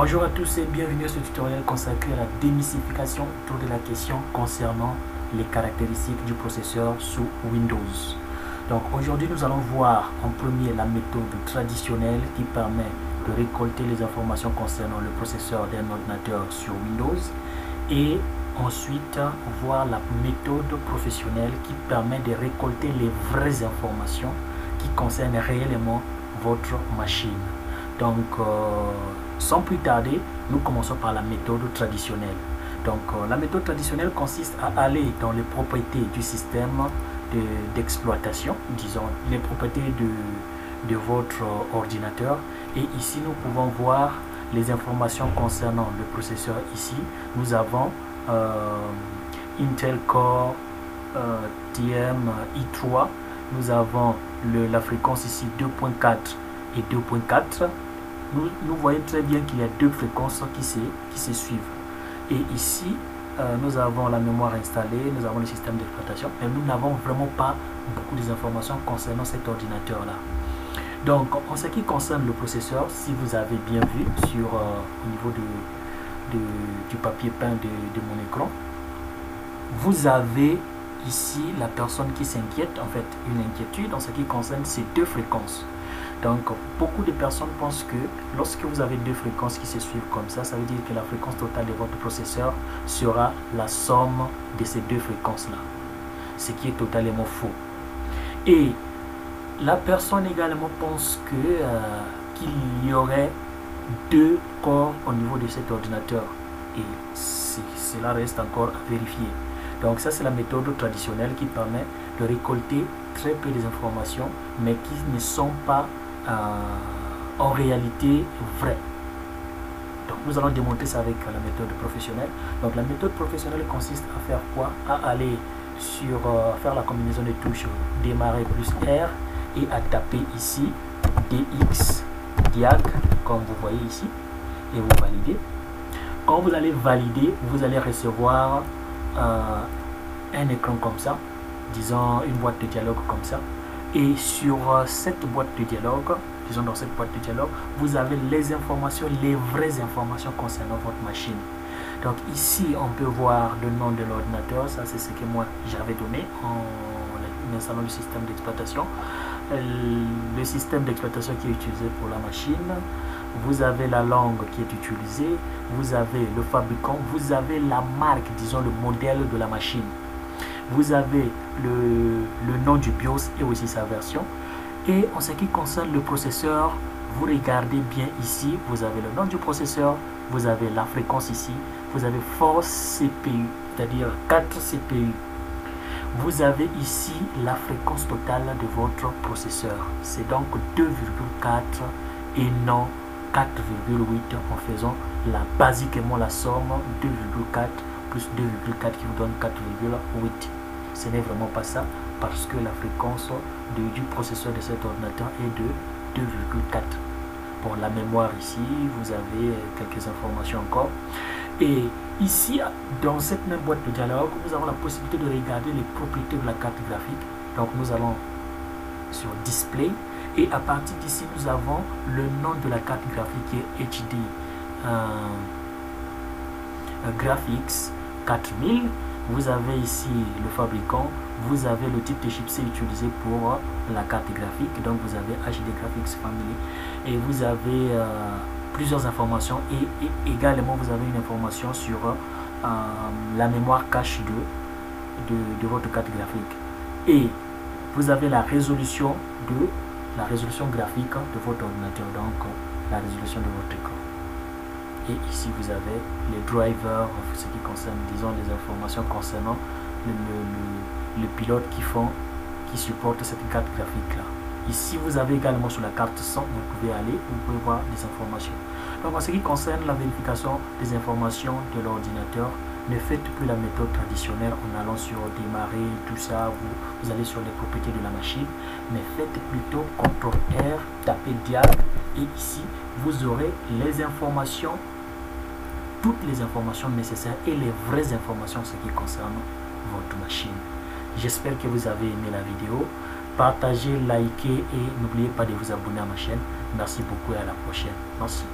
Bonjour à tous et bienvenue à ce tutoriel consacré à la démystification autour de la question concernant les caractéristiques du processeur sous Windows. Donc aujourd'hui nous allons voir en premier la méthode traditionnelle qui permet de récolter les informations concernant le processeur d'un ordinateur sur Windows et ensuite voir la méthode professionnelle qui permet de récolter les vraies informations qui concernent réellement votre machine. Donc sans plus tarder, nous commençons par la méthode traditionnelle. Donc la méthode traditionnelle consiste à aller dans les propriétés du système d'exploitation, disons les propriétés de votre ordinateur, et ici nous pouvons voir les informations concernant le processeur. Ici nous avons Intel Core TM i3, nous avons la fréquence ici 2.4 et 2.4. Nous voyons très bien qu'il y a deux fréquences qui se suivent. Et ici, nous avons la mémoire installée, nous avons le système d'exploitation, mais nous n'avons vraiment pas beaucoup d'informations concernant cet ordinateur-là. Donc, en ce qui concerne le processeur, si vous avez bien vu au niveau du papier peint de mon écran, vous avez ici la personne qui s'inquiète, en fait, une inquiétude en ce qui concerne ces deux fréquences. Donc, beaucoup de personnes pensent que lorsque vous avez deux fréquences qui se suivent comme ça veut dire que la fréquence totale de votre processeur sera la somme de ces deux fréquences-là, ce qui est totalement faux. Et la personne également pense qu'il y aurait deux corps au niveau de cet ordinateur, et cela reste encore à vérifier. Donc ça, c'est la méthode traditionnelle qui permet de récolter très peu d'informations, mais qui ne sont pas en réalité vraies. Donc nous allons démontrer ça avec la méthode professionnelle. Donc la méthode professionnelle consiste à faire quoi? À aller sur faire la combinaison des touches démarrer plus R et à taper ici DX diag comme vous voyez ici, et vous validez. Quand vous allez valider, vous allez recevoir un écran comme ça, disons une boîte de dialogue comme ça, et sur cette boîte de dialogue, disons dans cette boîte de dialogue, vous avez les informations, les vraies informations concernant votre machine. Donc ici on peut voir le nom de l'ordinateur, ça c'est ce que moi j'avais donné en installant le système d'exploitation, le système d'exploitation qui est utilisé pour la machine. Vous avez la langue qui est utilisée, vous avez le fabricant, vous avez la marque, disons le modèle de la machine. Vous avez le nom du BIOS et aussi sa version. Et en ce qui concerne le processeur, vous regardez bien ici, vous avez le nom du processeur, vous avez la fréquence ici, vous avez force CPU, c'est-à-dire 4 CPU. Vous avez ici la fréquence totale de votre processeur. C'est donc 2,4 et non 4,8 en faisant basiquement la somme 2,4 plus 2,4 qui vous donne 4,8. Ce n'est vraiment pas ça, parce que la fréquence du processeur de cet ordinateur est de 2,4. Pour la mémoire ici, vous avez quelques informations encore. Et ici, dans cette même boîte de dialogue, nous avons la possibilité de regarder les propriétés de la carte graphique. Donc nous allons sur Display. Et à partir d'ici, nous avons le nom de la carte graphique qui est HD Graphics 4000. Vous avez ici le fabricant, vous avez le type de chipset utilisé pour la carte graphique. Donc vous avez HD Graphics Family. Et vous avez plusieurs informations. Et également, vous avez une information sur la mémoire cache de votre carte graphique. Et vous avez la résolution graphique de votre ordinateur, donc la résolution de votre écran. Et ici vous avez les drivers, ce qui concerne, disons, les informations concernant le pilote qui supporte cette carte graphique là. Ici vous avez également sur la carte son, vous pouvez voir les informations. Donc en ce qui concerne la vérification des informations de l'ordinateur, ne faites plus la méthode traditionnelle en allant sur démarrer, tout ça, vous allez sur les propriétés de la machine, mais faites plutôt CTRL R, tapez diag, et ici vous aurez les informations, toutes les informations nécessaires et les vraies informations en ce qui concerne votre machine. J'espère que vous avez aimé la vidéo. Partagez, likez et n'oubliez pas de vous abonner à ma chaîne. Merci beaucoup et à la prochaine. Merci.